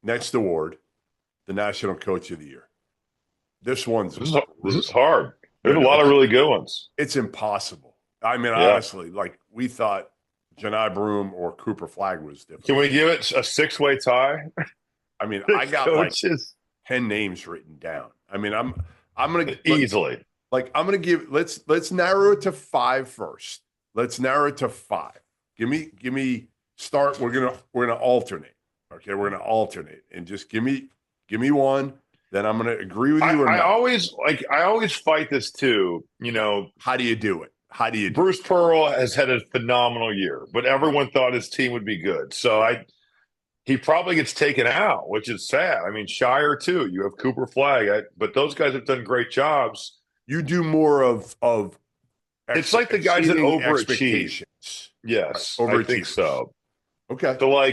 Next award, the National Coach of the Year. This one's This is brutal. hard. There's a No, lot of really good ones. it's impossible. I mean, Yeah. honestly, like we thought Janai Broom or Cooper Flagg was Can difficult. we give it a six-way tie? I mean, I Six got like coaches 10 names written down. I mean, I'm gonna easily. I'm gonna give let's narrow it to five first. Let's narrow it to five. Give me start. We're gonna alternate. Okay, we're gonna alternate and just give me one. Then I'm gonna agree with you or I not. always I always fight this too. How do you do it? How do you do it? Bruce Pearl has had a phenomenal year, but everyone thought his team would be good. So Yeah. he probably gets taken out, which is sad. I mean, Shire too. You have Cooper Flag, but those guys have done great jobs. You do more of It's like the guys that exceeding overachieve. expectations. Right. Yes, I think Overachievers. so. Okay. So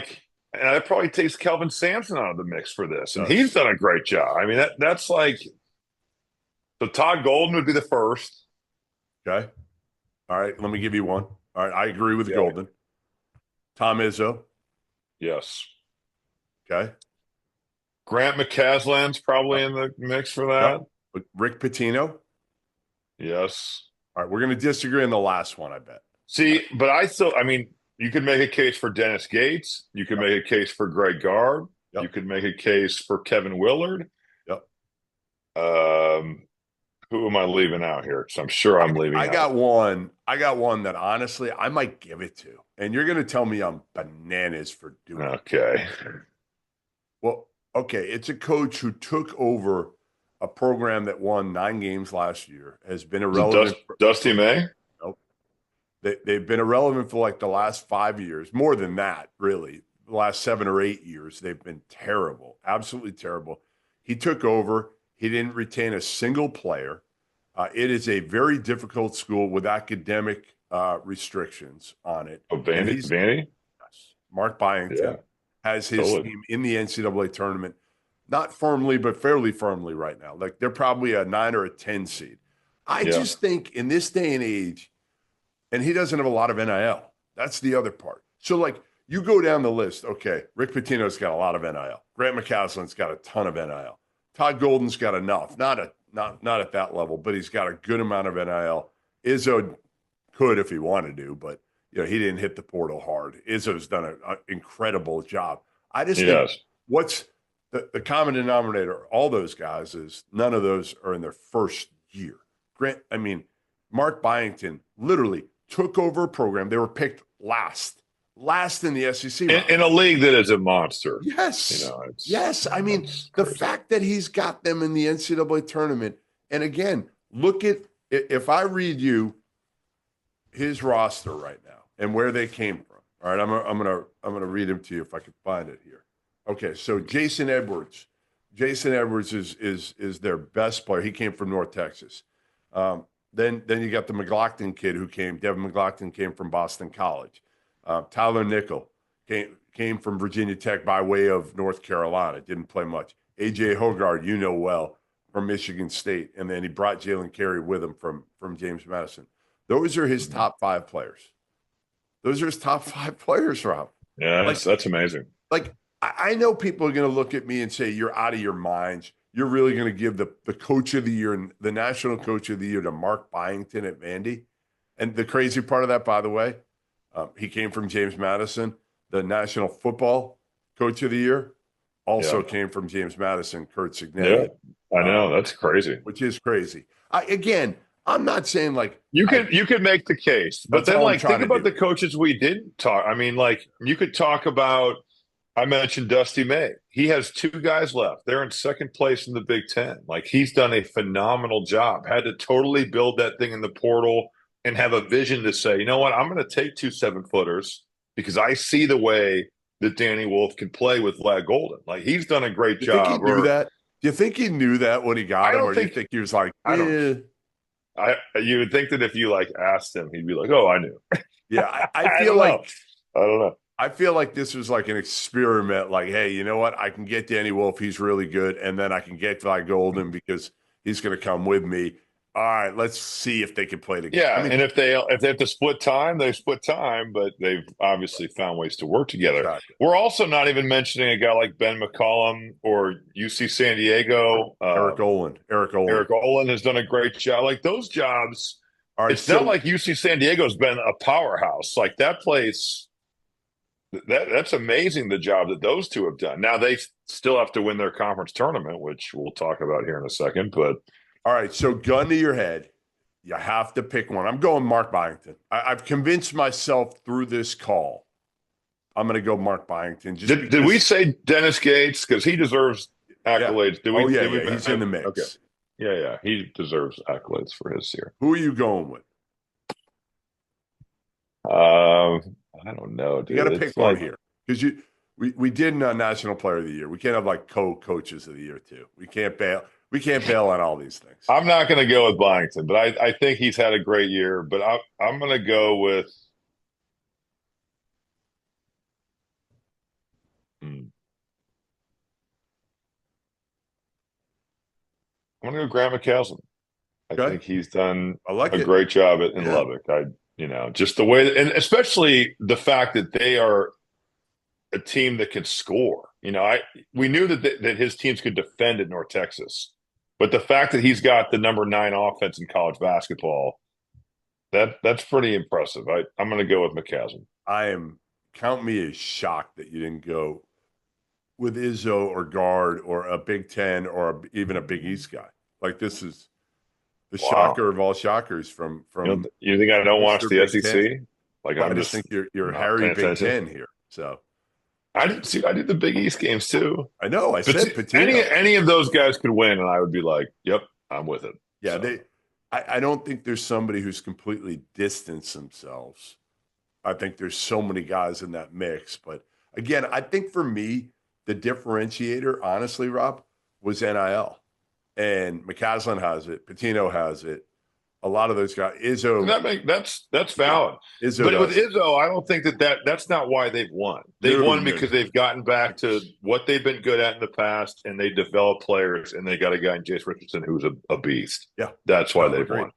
and that probably takes Kelvin Sampson out of the mix for this, and he's Does. done a great job. I mean, that's like so. Todd Golden would be the first. Okay. All right. Let me give you one. All right. I agree with Yeah. Golden. Tom Izzo. Yes. Okay. Grant McCasland's probably in the mix for that. Yep. Rick Pitino. Yes. All right. We're going to disagree on the last one, I bet. See, but I mean, you could make a case for Dennis Gates. You could make a case for Greg Gard. Yep. You could make a case for Kevin Willard. Yep. Who am I leaving out here? Because I'm sure I'm leaving I out. got one. I got one that honestly I might give it to. And you're going to tell me I'm bananas for doing it. Okay. Well, okay. It's a coach who took over a program that won 9 games last year, has been irrelevant. Dusty May? Nope. They've been irrelevant for like the last 5 years. More than that, really. The last 7 or 8 years, they've been terrible. Absolutely terrible. He took over. He didn't retain a single player. It is a very difficult school with academic restrictions on it. Oh, Vandy? Yes, Mark Byington has his team in the NCAA tournament, not firmly, but fairly firmly right now. Like they're probably a 9 or a 10 seed. I just think in this day and age, and he doesn't have a lot of NIL. That's the other part. So like you go down the list. Okay, Rick Pitino's got a lot of NIL. Grant McCasland's got a ton of NIL. Todd Golden's got enough. Not at that level, but he's got a good amount of NIL. Izzo could if he wanted to, but he didn't hit the portal hard. Izzo's done an incredible job. I just think what's the common denominator, all those guys, is none of those are in their first year. Mark Byington literally took over a program. They were picked last in the SEC in a league that is a monster. Yes. Yes. I mean, the fact that he's got them in the NCAA tournament, and again, look at if I read you his roster right now and where they came from. All right, I'm gonna read them to you if I can find it here. Okay, so Jason Edwards. Jason Edwards is their best player. He came from North Texas. Then you got the McLaughlin kid who came. Devin McLaughlin came from Boston College. Tyler Nickel came from Virginia Tech by way of North Carolina. Didn't play much. A.J. Hogard, well, from Michigan State. And then he brought Jalen Carey with him from James Madison. Those are his top 5 players. Those are his top 5 players, Rob. Yeah, that's amazing. Like, I know people are going to look at me and say, you're out of your minds. You're really going to give the coach of the year and the national coach of the year to Mark Byington at Vandy. And the crazy part of that, by the way, he came from James Madison. The National Football Coach of the Year also came from James Madison, Kurt Signetti. Yeah, I know. That's crazy. Which is crazy. I'm not saying like you could make the case, but then like think about the coaches we didn't talk. I mean, like you could talk about. I mentioned Dusty May. He has 2 guys left. They're in second place in the Big Ten. Like he's done a phenomenal job. Had to totally build that thing in the portal and have a vision to say, you know what, I'm going to take 2 7-footers because I see the way that Danny Wolf can play with Vlad Golden. Like he's done a great job. Think he knew that? Do you think he knew that when he got him, or do you think he was like, you would think that if you like asked him, he'd be like, "Oh, I knew." Yeah, I feel like I don't know. I feel like this was like an experiment. Like, hey, you know what? I can get Danny Wolf. He's really good, and then I can get Vlad Golden because he's going to come with me. All right, let's see if they can play together. Yeah, and if they have to split time, they split time, but they've obviously found ways to work together. Exactly. We're also not even mentioning a guy like Ben McCollum or UC San Diego. Eric Olin. Eric Olin has done a great job. Like those jobs, all right, it's not like UC San Diego's been a powerhouse. Like that place, that's amazing the job that those two have done. Now they still have to win their conference tournament, which we'll talk about here in a second. But all right, so gun to your head, you have to pick one. I'm going Mark Byington. I've convinced myself through this call. I'm going to go Mark Byington. Did we say Dennis Gates? Because he deserves accolades. Yeah. He's in the mix. Okay. Yeah. He deserves accolades for his year. Who are you going with? I don't know, dude. You got to pick one here because we did National Player of the Year. We can't have like co-coaches of the year too. We can't bail. We can't bail on all these things. I'm not going to go with Byington, but I think he's had a great year. But I'm going to go with. I'm going to go Grant McCaslin. I think he's done a great job in Lubbock. Just the way and especially the fact that they are a team that can score. We knew that his teams could defend at North Texas, but the fact that he's got the number 9 offense in college basketball, that's pretty impressive. I'm going to go with McCaslin. Count me as shocked that you didn't go with Izzo or guard or a Big Ten or even a Big East guy. Like this is the shocker of all shockers from you think I don't watch the SEC? 10? Like I just think you're Harry Big Ten here. So I did the Big East games too. I know. I said Patino. Any of those guys could win, and I would be like, "Yep, I'm with it." Yeah, I don't think there's somebody who's completely distanced themselves. I think there's so many guys in that mix, but again, I think for me, the differentiator, honestly, Rob, was NIL. And McCaslin has it. Patino has it. A lot of those guys. Izzo. That's valid. Izzo but with Izzo, I don't think that's not why they've won. They've won because they've gotten back to what they've been good at in the past, and they developed players, and they got a guy in Jace Richardson who's a beast. Yeah. That's why they've won.